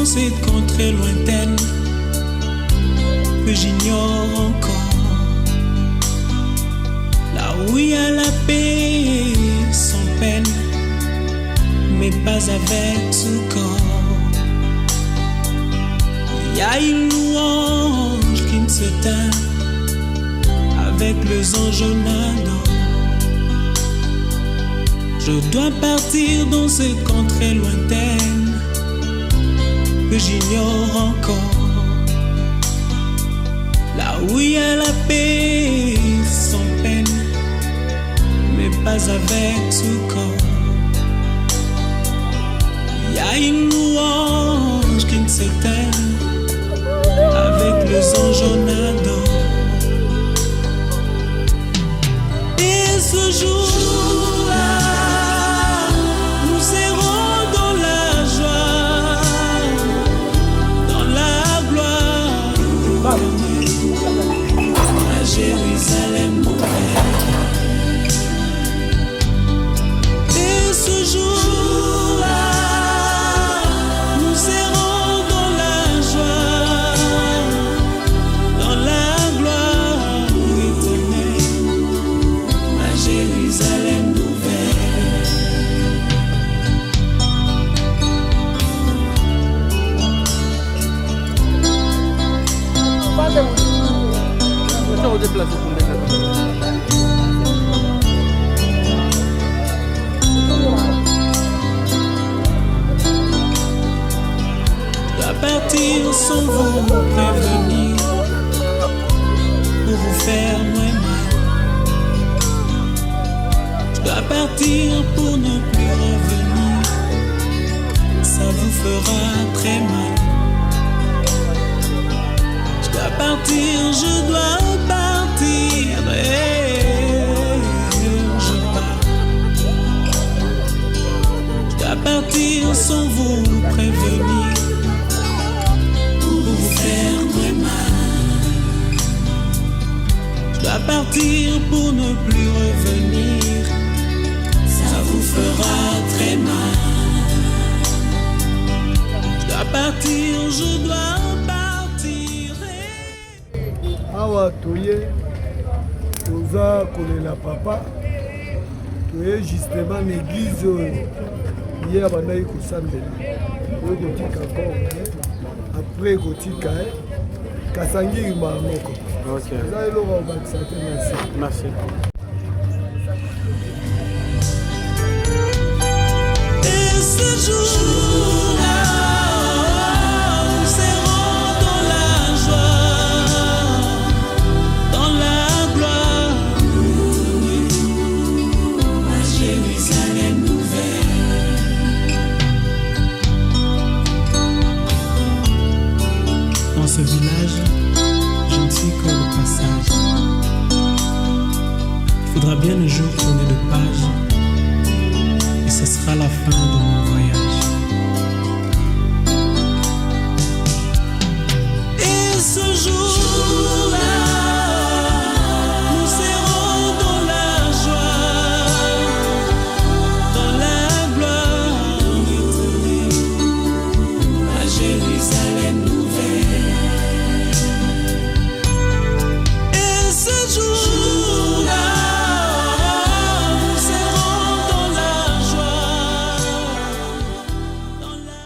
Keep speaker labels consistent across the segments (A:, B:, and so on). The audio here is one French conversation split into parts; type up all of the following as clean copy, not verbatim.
A: cette contrée lointaine que j'ignore encore, là où il y a la paix sans peine, mais pas avec tout corps. Il y a une louange qui ne s'éteint avec les anges nadant. Je dois partir dans cette contrée lointaine que j'ignore encore, là où il y a la paix sans peine, mais pas avec tout corps. Il y a une louange qui ne s'éteint avec les anges nadant. Et ce jour-là, nous serons dans la joie, dans la gloire, à Jérusalem nouvelle. Et ce jour-là, nous serons dans la joie, dans la gloire éternelle, à Jérusalem nouvelle. À partir sans vous prévenir, pour vous faire moins mal. Je dois partir pour ne plus revenir, ça vous fera très mal. Je dois partir, je dois partir, et je pars. Je dois partir sans vous prévenir, pour vous faire très mal. Je dois partir pour ne plus revenir, ça vous fera très mal. Je dois partir, je dois partir.
B: Awa toye toza kolela papa toye justement l'église hier abandaki kosambela oyo kotika konke après kotika kasangiri mbala moko eza eloko obakisa te. Merci.
A: Et ce jour-là, nous serons dans la joie, dans la gloire, à Jérusalem nouvelle. Dans ce village, je ne suis que le passage. Il faudra bien un jour tourner de page, et ce sera la fin de mon voyage. Et ce jour-là, nous serons dans la joie, dans la gloire éternelle, à Jérusalem nouvelle. Et ce jour-là, nous serons dans la joie, dans la...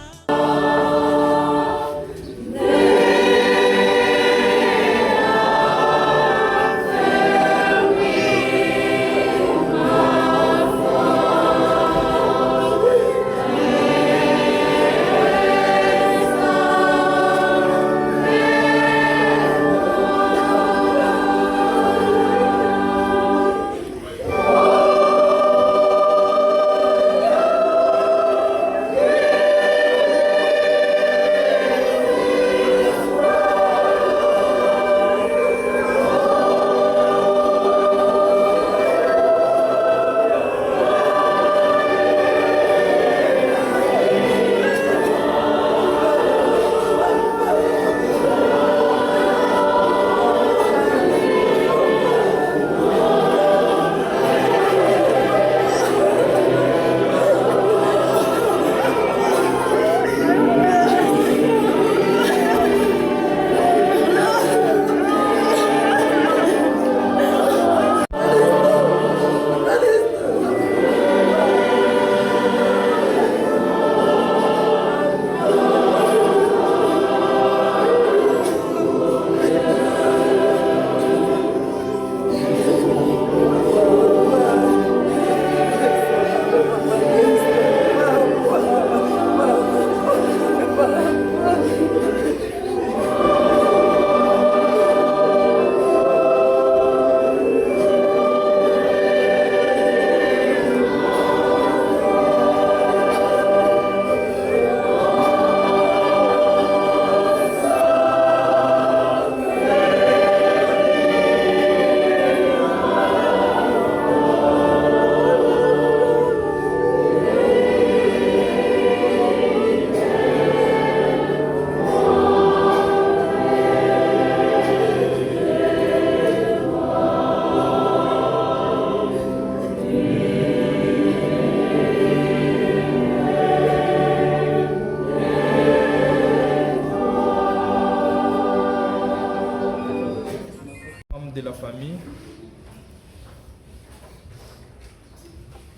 C: famille.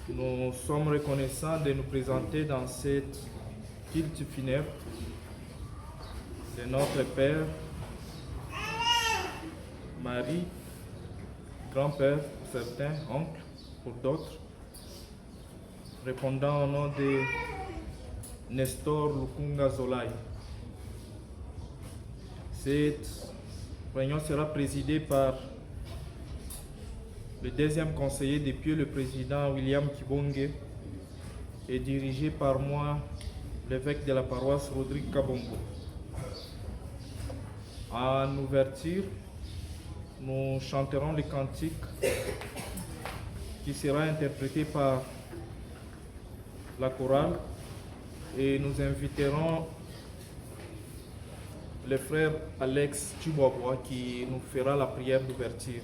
C: Nous sommes reconnaissants de nous présenter dans cette culte funèbre de notre Père, Marie, grand-père pour certains, oncle pour d'autres, répondant au nom de Nestor Lukunga Zolai. Cette réunion sera présidée par le deuxième conseiller depuis le président William Kibonge et dirigée par moi, l'évêque de la paroisse Rodrigue Kabongo. En ouverture, nous chanterons le cantique qui sera interprété par la chorale et nous inviterons le frère Alex Tubabwa qui nous fera la prière d'ouverture.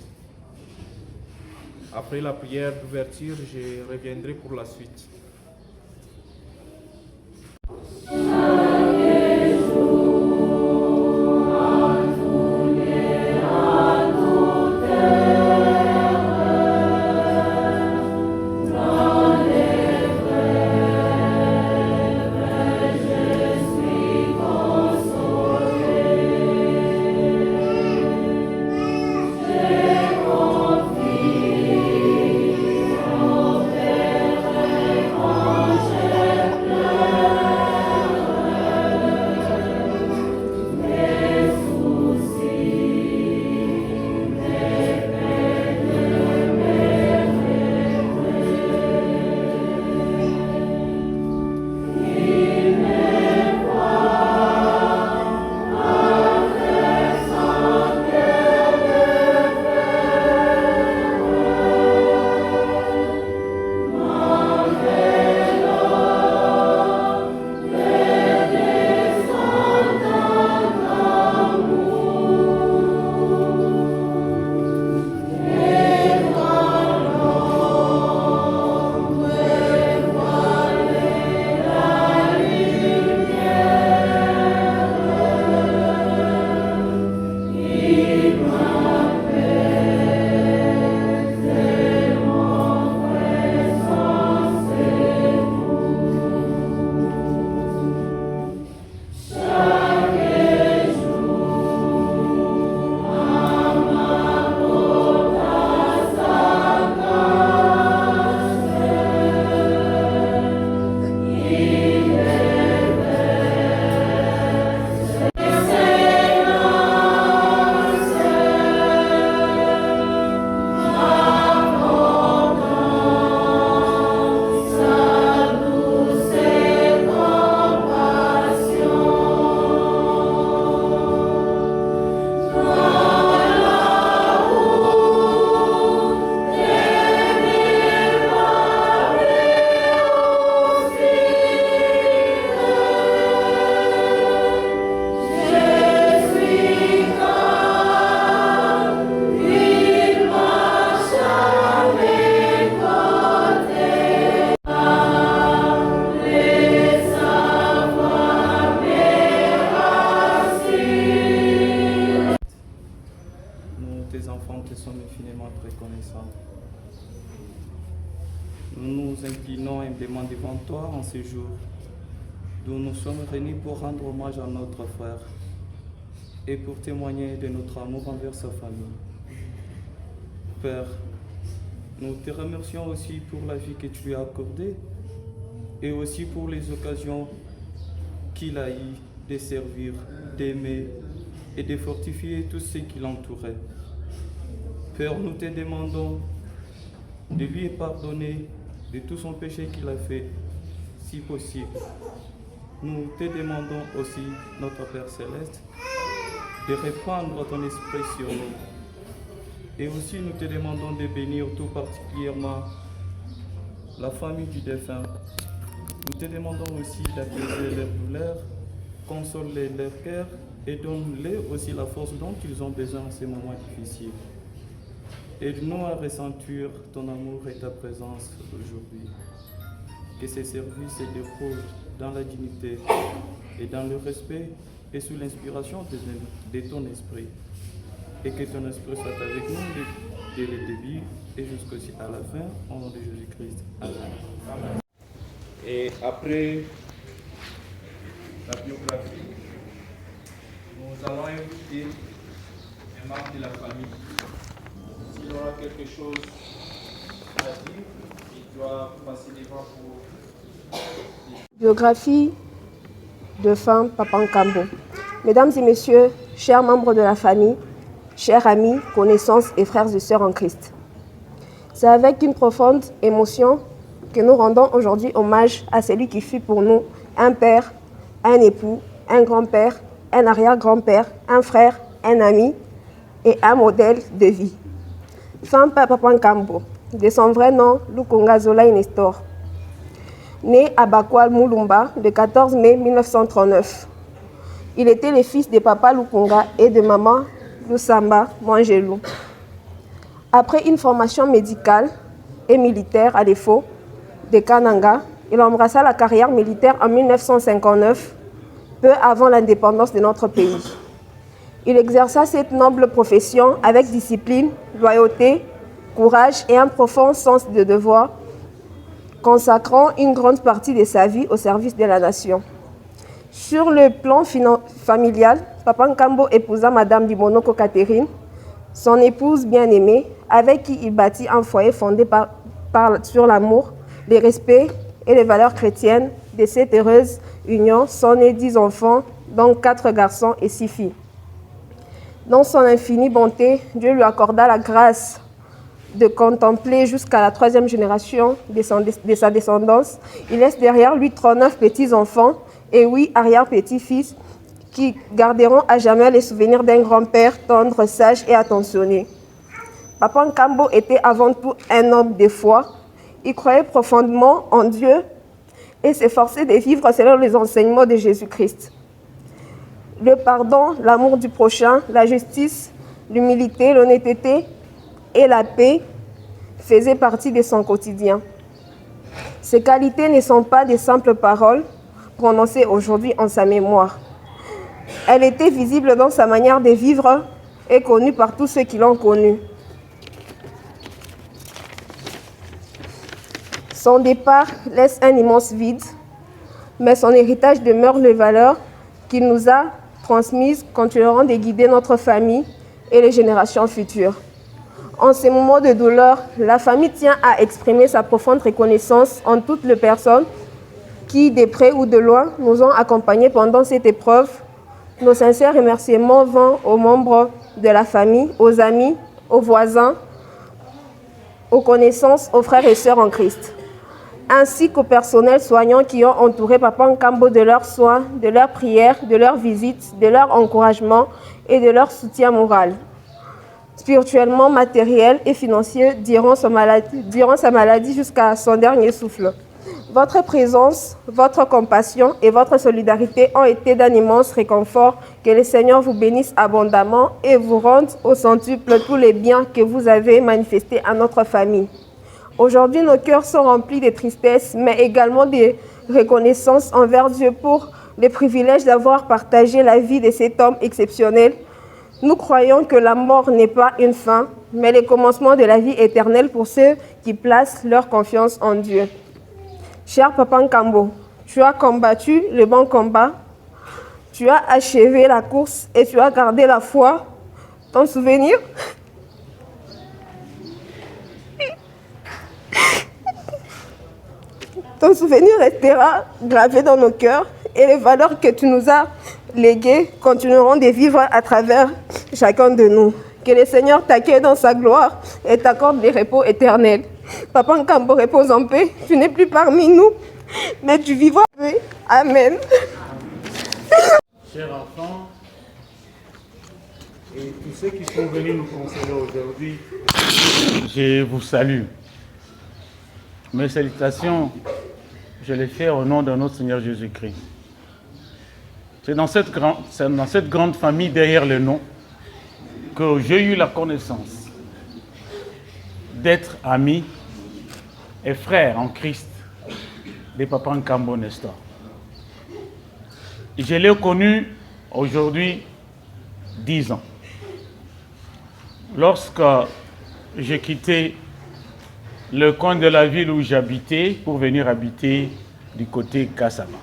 C: Après la prière d'ouverture, je reviendrai pour la suite. Nous nous inclinons humblement devant toi en ce jour, d'où nous sommes venus pour rendre hommage à notre frère et pour témoigner de notre amour envers sa famille. Père, nous te remercions aussi pour la vie que tu lui as accordée et aussi pour les occasions qu'il a eues de servir, d'aimer et de fortifier tous ceux qui l'entouraient. Père, nous te demandons de lui pardonner de tout son péché qu'il a fait, si possible. Nous te demandons aussi, notre Père Céleste, de répandre ton esprit sur nous. Et aussi, nous te demandons de bénir tout particulièrement la famille du défunt. Nous te demandons aussi d'apaiser leur douleur, consoler leur cœur et donne-leur aussi la force dont ils ont besoin en ces moments difficiles. Aide-nous à ressentir ton amour et ta présence aujourd'hui. Que ces services se déroulent dans la dignité et dans le respect et sous l'inspiration de ton esprit. et que ton esprit soit avec nous dès le début et jusqu'aussi à la fin, au nom de Jésus-Christ. Amen. Et après la biographie, nous allons inviter un membre de la famille. S'il aura quelque chose à dire, il doit passer devant pour...
D: Biographie de femme Papa Nkambo. Mesdames et messieurs, chers membres de la famille, chers amis, connaissances et frères et sœurs en Christ. C'est avec une profonde émotion que nous rendons aujourd'hui hommage à celui qui fut pour nous un père, un époux, un grand-père, un arrière-grand-père, un frère, un ami et un modèle de vie. Femme Papa Nkambo, de son vrai nom, Lukunga Zolai Nestor. Né à Bakwal Moulumba le 14 mai 1939. Il était le fils de Papa Lukunga et de Maman Lusamba Mangelou. Après une formation médicale et militaire à défaut de Kananga, il embrassa la carrière militaire en 1959, peu avant l'indépendance de notre pays. Il exerça cette noble profession avec discipline, loyauté, courage et un profond sens de devoir, consacrant une grande partie de sa vie au service de la nation. Sur le plan familial, Papa Nkambo épousa Madame Limonoko Catherine, son épouse bien-aimée, avec qui il bâtit un foyer fondé sur l'amour, le respect et les valeurs chrétiennes. De cette heureuse union sont nés 10 enfants, dont 4 garçons et 6 filles. Dans son infinie bonté, Dieu lui accorda la grâce de contempler jusqu'à la 3e génération de sa descendance. Il laisse derrière lui 39 petits-enfants et 8 arrière-petits-fils qui garderont à jamais les souvenirs d'un grand-père tendre, sage et attentionné. Papa Nkambo était avant tout un homme de foi. Il croyait profondément en Dieu et s'efforçait de vivre selon les enseignements de Jésus-Christ. Le pardon, l'amour du prochain, la justice, l'humilité, l'honnêteté et la paix faisaient partie de son quotidien. Ces qualités ne sont pas de simples paroles prononcées aujourd'hui en sa mémoire. Elles étaient visibles dans sa manière de vivre et connue par tous ceux qui l'ont connu. Son départ laisse un immense vide, mais son héritage demeure les valeurs qu'il nous a transmises continueront de guider notre famille et les générations futures. En ces moments de douleur, la famille tient à exprimer sa profonde reconnaissance en toutes les personnes qui, de près ou de loin, nous ont accompagnés pendant cette épreuve. Nos sincères remerciements vont aux membres de la famille, aux amis, aux voisins, aux connaissances, aux frères et sœurs en Christ, ainsi qu'au personnel soignant qui ont entouré Papa Nkambo de leurs soins, de leurs prières, de leurs visites, de leur encouragement et de leur soutien moral, spirituellement, matériel et financier durant sa maladie jusqu'à son dernier souffle. Votre présence, votre compassion et votre solidarité ont été d'un immense réconfort. Que le Seigneur vous bénisse abondamment et vous rende au centuple tous les biens que vous avez manifestés à notre famille. Aujourd'hui, nos cœurs sont remplis de tristesse, mais également de reconnaissance envers Dieu pour le privilège d'avoir partagé la vie de cet homme exceptionnel. Nous croyons que la mort n'est pas une fin, mais le commencement de la vie éternelle pour ceux qui placent leur confiance en Dieu. Cher Papa Nkambo, tu as combattu le bon combat, tu as achevé la course et tu as gardé la foi. Ton souvenir restera gravé dans nos cœurs et les valeurs que tu nous as léguées continueront de vivre à travers chacun de nous. Que le Seigneur t'accueille dans sa gloire et t'accorde des repos éternels. Papa Nkambo, repose en paix. Tu n'es plus parmi nous, mais tu vivras en paix. Amen.
E: Chers enfants, et tous ceux qui sont venus nous consoler aujourd'hui, je vous salue. Mes salutations, je les fais au nom de notre Seigneur Jésus-Christ. C'est dans cette grande famille derrière le nom que j'ai eu la connaissance d'être ami et frère en Christ de Papa Nkambo Nestor. Je l'ai connu aujourd'hui 10 ans. lorsque j'ai quitté le coin de la ville où j'habitais pour venir habiter du côté Kassama.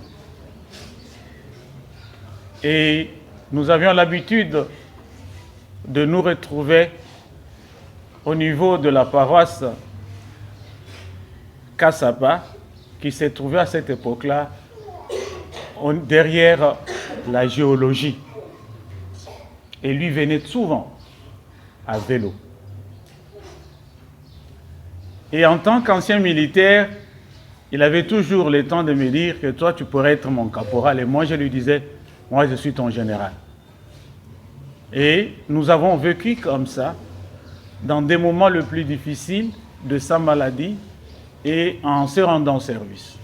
E: Et nous avions l'habitude de nous retrouver au niveau de la paroisse Kassapa, qui s'est trouvée à cette époque-là derrière la géologie. Et lui venait souvent à vélo. Et en tant qu'ancien militaire, il avait toujours le temps de me dire que toi, tu pourrais être mon caporal. Et moi, je lui disais, moi, je suis ton général. Et nous avons vécu comme ça, dans des moments les plus difficiles de sa maladie et en se rendant service.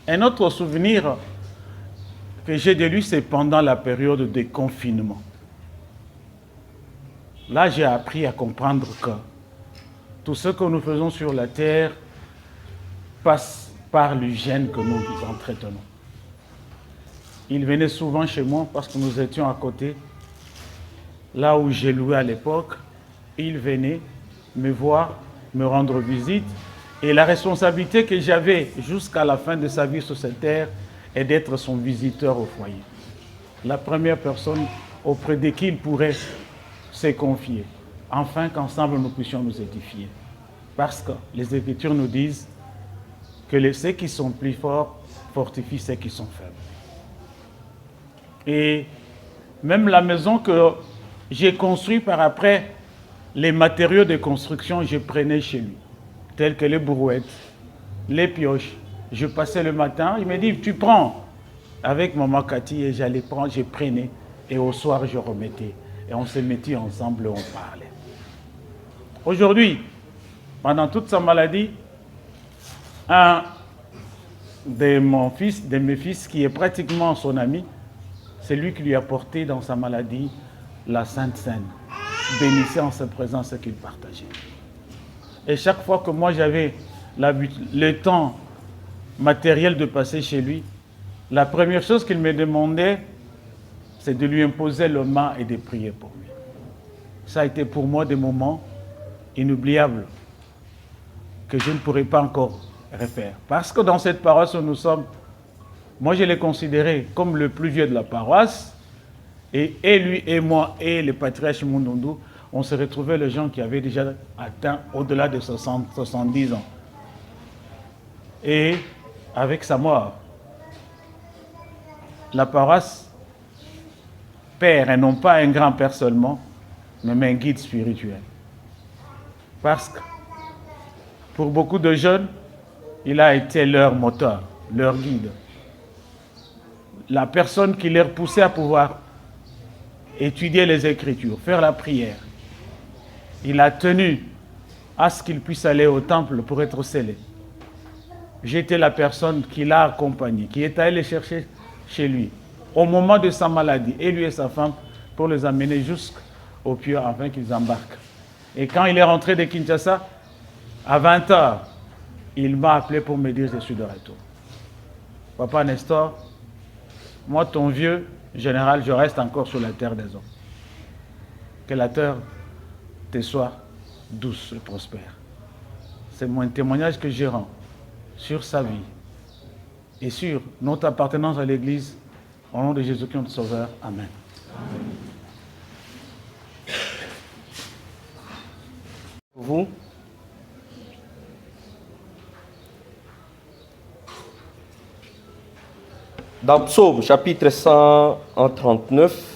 E: Un autre souvenir que j'ai de lui, c'est pendant la période de confinement. Là, j'ai appris à comprendre que tout ce que nous faisons sur la terre passe par l'hygiène que nous entretenons. Il venait souvent chez moi parce que nous étions à côté, là où j'ai loué à l'époque. Il venait me voir, me rendre visite. Et la responsabilité que j'avais jusqu'à la fin de sa vie sur cette terre est d'être son visiteur au foyer. La première personne auprès de qui il pourrait se confier, afin qu'ensemble nous puissions nous édifier. Parce que les Écritures nous disent que ceux qui sont plus forts fortifient ceux qui sont faibles. Et même la maison que j'ai construite par après, les matériaux de construction, je prenais chez lui, tels que les brouettes, les pioches. Je passais le matin, il me dit, tu prends. Avec maman Cathy, et j'allais prendre, je prenais, et au soir, je remettais. Et on se mettait ensemble, on parlait. Aujourd'hui, pendant toute sa maladie, un de mes fils, qui est pratiquement son ami, c'est lui qui lui a porté dans sa maladie la Sainte Seine. Bénissait en sa présence ce qu'il partageait. Et chaque fois que moi j'avais le temps matériel de passer chez lui, la première chose qu'il me demandait, c'est de lui imposer le main et de prier pour lui. Ça a été pour moi des moments inoubliables que je ne pourrais pas encore refaire. Parce que dans cette paroisse où nous sommes, moi je l'ai considéré comme le plus vieux de la paroisse, et lui et moi et le patriarche Mundundu, on se retrouvait les gens qui avaient déjà atteint au-delà de 70 ans. Et avec sa mort, la paroisse perd, et non pas un grand-père seulement, mais un guide spirituel. Parce que pour beaucoup de jeunes, il a été leur moteur, leur guide. La personne qui les poussait à pouvoir étudier les Écritures, faire la prière. Il a tenu à ce qu'il puisse aller au temple pour être scellé. J'étais la personne qui l'a accompagné, qui est allée chercher chez lui au moment de sa maladie, et lui et sa femme, pour les amener jusqu'au pieu afin qu'ils embarquent. Et quand il est rentré de Kinshasa, à 20h, il m'a appelé pour me dire « Je suis de retour ». Papa Nestor, moi, ton vieux général, je reste encore sur la terre des hommes. Que la terre te soit douce et prospère. C'est mon témoignage que je rends sur sa vie et sur notre appartenance à l'Église. Au nom de Jésus-Christ, notre Sauveur. Amen.
F: Vous, dans Psaume chapitre 139,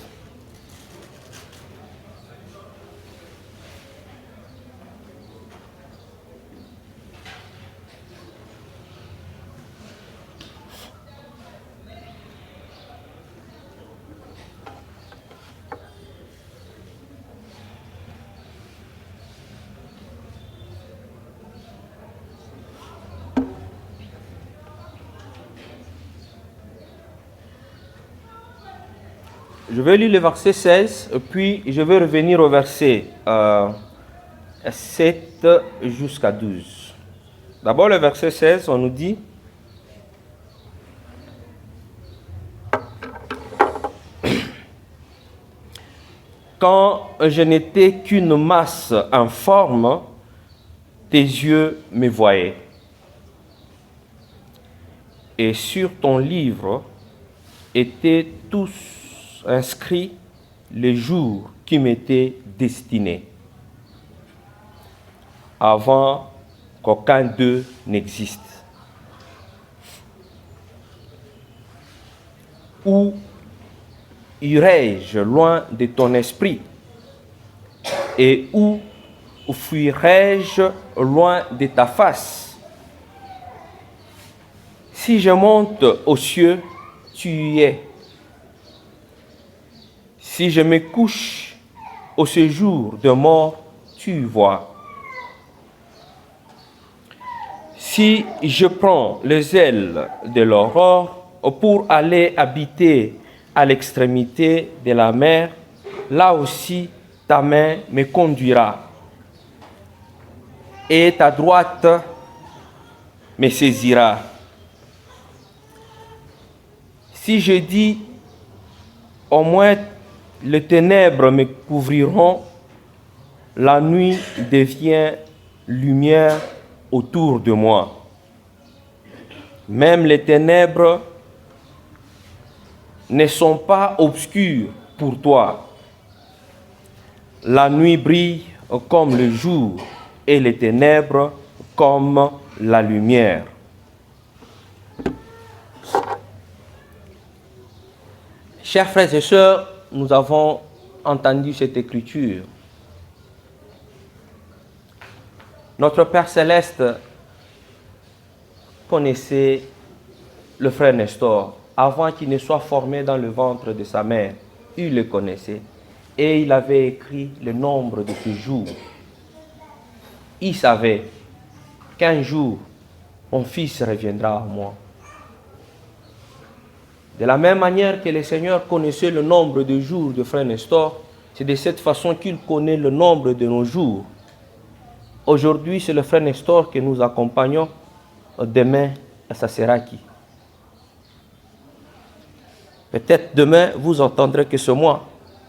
F: je vais lire le verset 16, puis je vais revenir au verset 7 jusqu'à 12. D'abord, le verset 16, on nous dit « quand je n'étais qu'une masse informe, tes yeux me voyaient. Et sur ton livre étaient tous inscrits les jours qui m'étaient destinés, avant qu'aucun d'eux n'existe. Où irais-je loin de ton esprit? Et où fuirais-je loin de ta face? Si je monte aux cieux, tu y es. Si je me couche au séjour de mort, tu y vois. Si je prends les ailes de l'aurore pour aller habiter à l'extrémité de la mer, là aussi ta main me conduira et ta droite me saisira. Si je dis, au moins les ténèbres me couvriront, la nuit devient lumière autour de moi. Même les ténèbres ne sont pas obscures pour toi. La nuit brille comme le jour et les ténèbres comme la lumière. Chers frères et sœurs, nous avons entendu cette écriture. Notre Père Céleste connaissait le frère Nestor avant qu'il ne soit formé dans le ventre de sa mère. Il le connaissait et il avait écrit le nombre de ses jours. Il savait qu'un jour, mon fils reviendra à moi. De la même manière que le Seigneur connaissait le nombre de jours de frère Nestor, c'est de cette façon qu'il connaît le nombre de nos jours. Aujourd'hui, c'est le frère Nestor que nous accompagnons. Demain, ça sera qui? Peut-être demain, vous entendrez que c'est moi.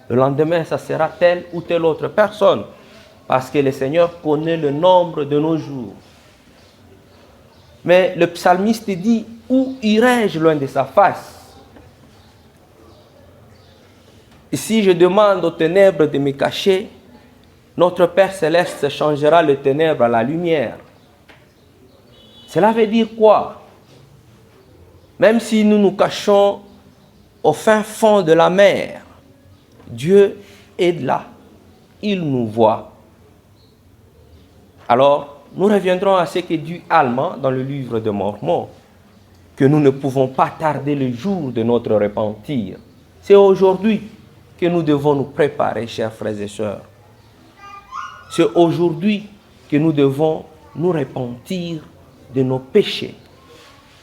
F: Le lendemain, ça sera telle ou telle autre personne. Parce que le Seigneur connaît le nombre de nos jours. Mais le psalmiste dit, où irai-je loin de sa face? Et si je demande aux ténèbres de me cacher, notre Père Céleste changera les ténèbres à la lumière. Cela veut dire quoi? Même si nous nous cachons au fin fond de la mer, Dieu est là. Il nous voit. Alors, nous reviendrons à ce que dit Allemand dans le livre de Mormon, que nous ne pouvons pas tarder le jour de notre repentir. C'est aujourd'hui que nous devons nous préparer, chers frères et sœurs. C'est aujourd'hui que nous devons nous repentir de nos péchés.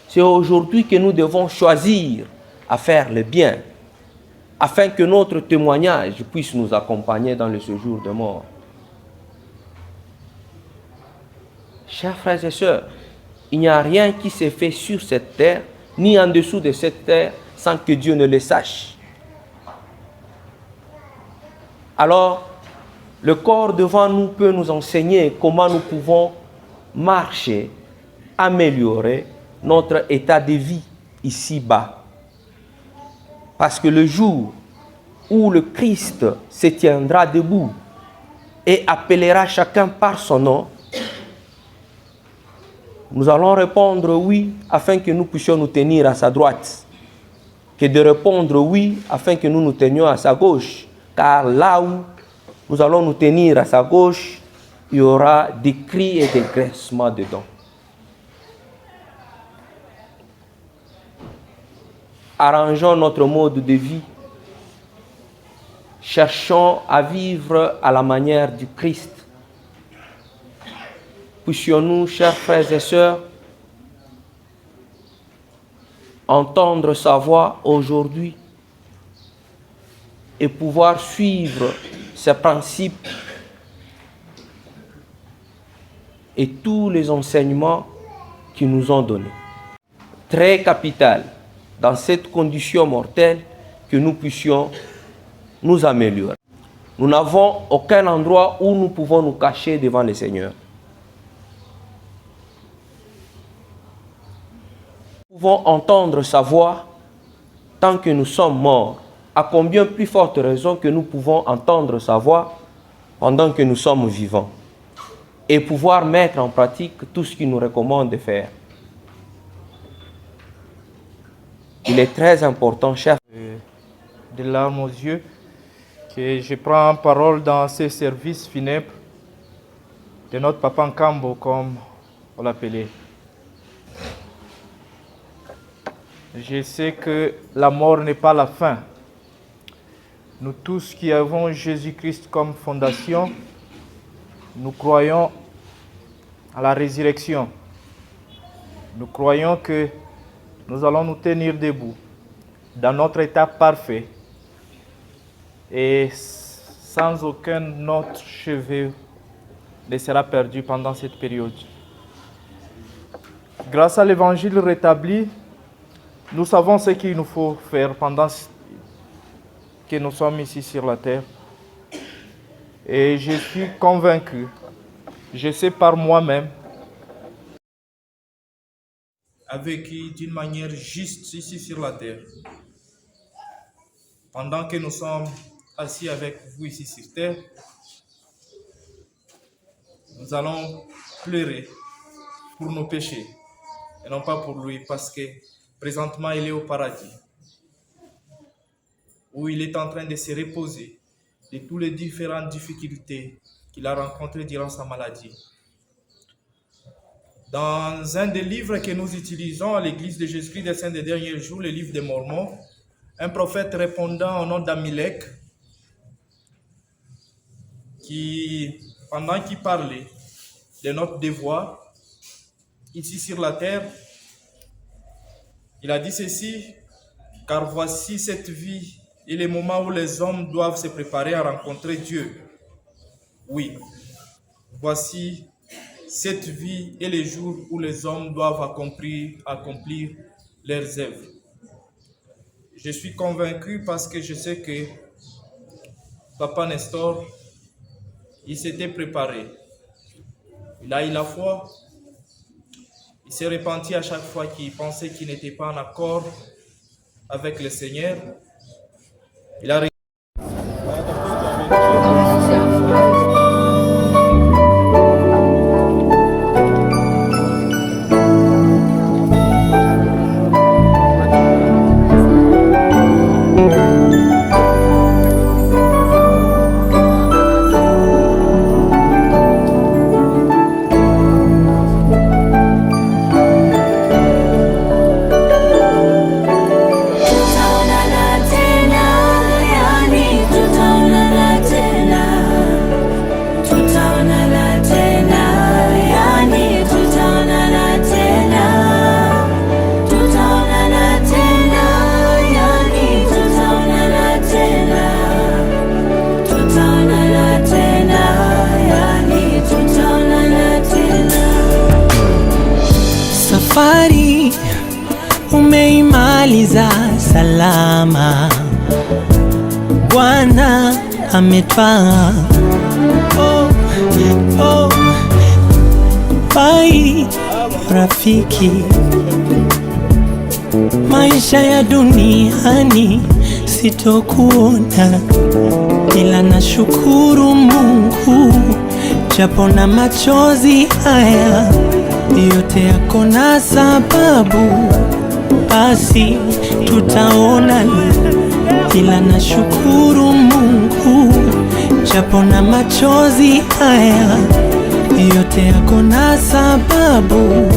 F: C'est aujourd'hui que nous devons choisir à faire le bien, afin que notre témoignage puisse nous accompagner dans le séjour de mort. Chers frères et sœurs, il n'y a rien qui s'est fait sur cette terre, ni en dessous de cette terre, sans que Dieu ne le sache. Alors, le corps devant nous peut nous enseigner comment nous pouvons marcher, améliorer notre état de vie ici-bas. Parce que le jour où le Christ se tiendra debout et appellera chacun par son nom, nous allons répondre oui afin que nous puissions nous tenir à sa droite, que de répondre oui afin que nous nous tenions à sa gauche. Car là où nous allons nous tenir à sa gauche, il y aura des cris et des graissements dedans. Arrangeons notre mode de vie. Cherchons à vivre à la manière du Christ. Puissions-nous, chers frères et sœurs, entendre sa voix aujourd'hui et pouvoir suivre ses principes et tous les enseignements qu'ils nous ont donnés. Très capital dans cette condition mortelle que nous puissions nous améliorer. Nous n'avons aucun endroit où nous pouvons nous cacher devant le Seigneur. Nous pouvons entendre sa voix tant que nous sommes morts. À combien plus forte raison que nous pouvons entendre sa voix pendant que nous sommes vivants et pouvoir mettre en pratique tout ce qu'il nous recommande de faire. Il est très important, cher.
G: Des larmes aux yeux, que je prends parole dans ce service funèbre de notre Papa Nkambo, comme on l'appelait. Je sais que la mort n'est pas la fin. Nous tous qui avons Jésus-Christ comme fondation, nous croyons à la résurrection. Nous croyons que nous allons nous tenir debout dans notre état parfait et sans aucun autre cheveu ne sera perdu pendant cette période. Grâce à l'évangile rétabli, nous savons ce qu'il nous faut faire pendant que nous sommes ici sur la terre. Et je suis convaincu, je sais par moi-même, avec d'une manière juste ici sur la terre. Pendant que nous sommes assis avec vous ici sur terre, nous allons pleurer pour nos péchés et non pas pour lui, parce que présentement il est au paradis, où il est en train de se reposer de toutes les différentes difficultés qu'il a rencontrées durant sa maladie. Dans un des livres que nous utilisons à l'Église de Jésus-Christ des Saints des Derniers Jours, le livre des Mormons, un prophète répondant au nom d'Amilek, pendant qu'il parlait de notre devoir ici sur la terre, il a dit ceci: car voici cette vie et les moments où les hommes doivent se préparer à rencontrer Dieu. Oui, voici cette vie et les jours où les hommes doivent accomplir leurs œuvres. Je suis convaincu parce que je sais que Papa Nestor, il s'était préparé. Il a eu la foi. Il s'est repenti à chaque fois qu'il pensait qu'il n'était pas en accord avec le Seigneur. Il a
A: Safari umeimaliza salama, Bwana ametwaa. Oh, oh, bai rafiki, maisha ya duniani sitokuona, ila nashukuru Mungu japo na machozi haya yote yako na sababu, basi tutaonana, ila nashukuru Mungu japo na machozi haya yote yako na sababu,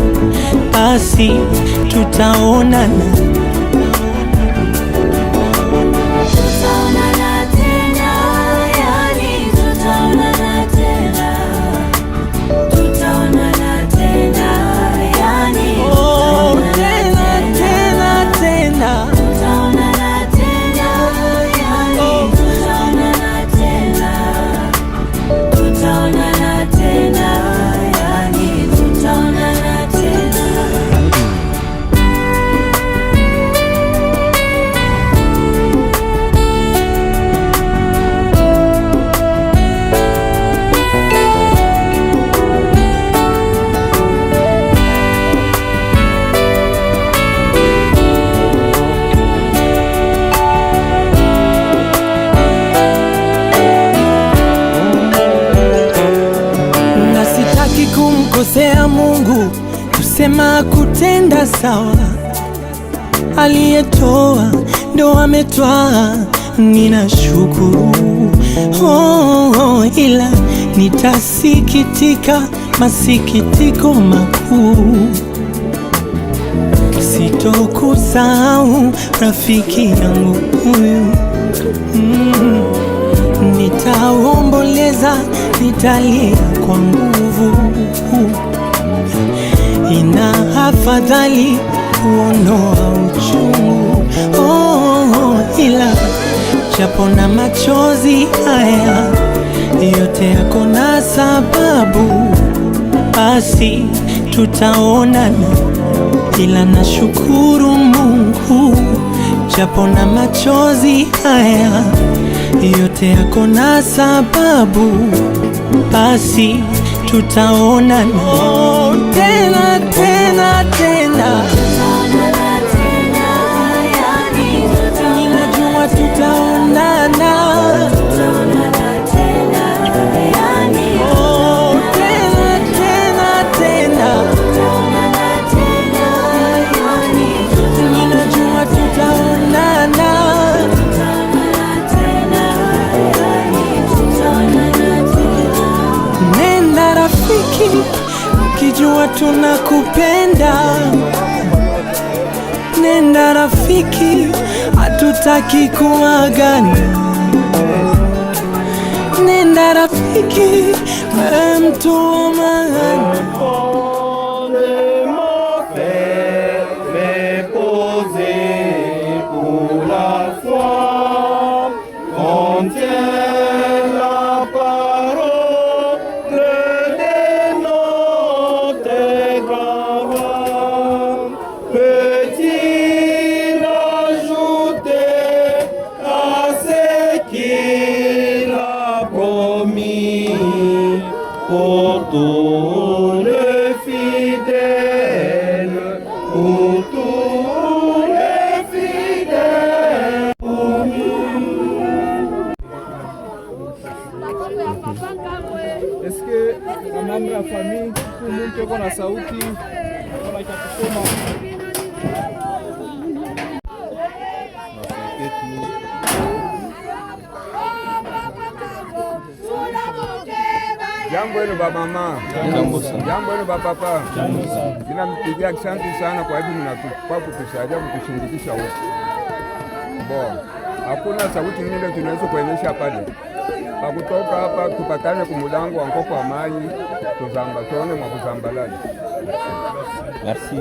A: basi tutaonana.
H: Walisema kutenda sawa, aliyetoa ndo ametwaa. Ninashukuru ila nitasikitika masikitiko makuu. Sitokusahau rafiki yangu huyu, nitaomboleza, nitalia kwa nguvu. Ina afadhali kuondoa uchungu ila japo na machozi haya yote yako na sababu, basi tutaonana, ila nashukuru Mungu. Japo na machozi haya yote yako na sababu, basi tutaonana tena tena tena. Ninajua tutaonana tena tena tena. Ninajua tutaonana. Nenda rafiki, ukijua tunakupenda. Nenda rafiki, hatutaki kuagana. Nenda rafiki, wewe mtu wa maana.
G: Mambo ya famille, mtu yuko na sauti, anataka kusema.
I: Jambo yenu baba mama. Jambo yenu baba papa. Ninampigia asante sana kwa hivi mnatupa kutusaidia kutushirikisha wote. Hakuna sauti nyingine tunaweza kuonyesha pale. Pakutoka hapa tupatane kumulango wa Nkoko wa Mai, tuzambatone mwa kuzambalani.
F: Merci.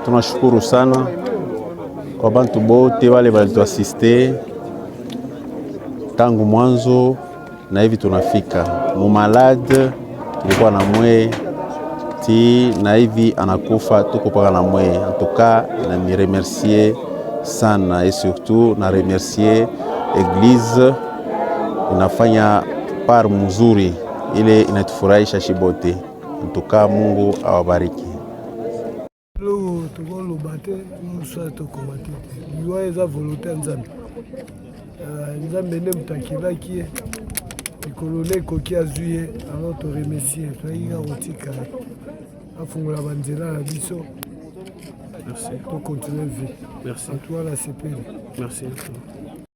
J: Tunashukuru sana kwa bantu bote wale walituasiste tangu mwanzo na hivi tunafika. Mumalade tulikuwa na mwe ti na hivi anakufa tuko paka na mwe. En tout cas, na mi remercier sana et surtout na remercier Église inafanya par mzuri ile inatufurahisha shibote. En tout cas, Mungu awabariki.
B: Lelo tokoloba te musa tokoma te liwa eza volonté ya Nzambe. Nzambe nde mutakilaki ye likolo na ekoki azwi ye, alors toremercie toyinga kotika afungola banzela na biso.
K: Merci.
B: Tokontinue vie.
K: Merci.
B: Toi la CPL.
K: Merci.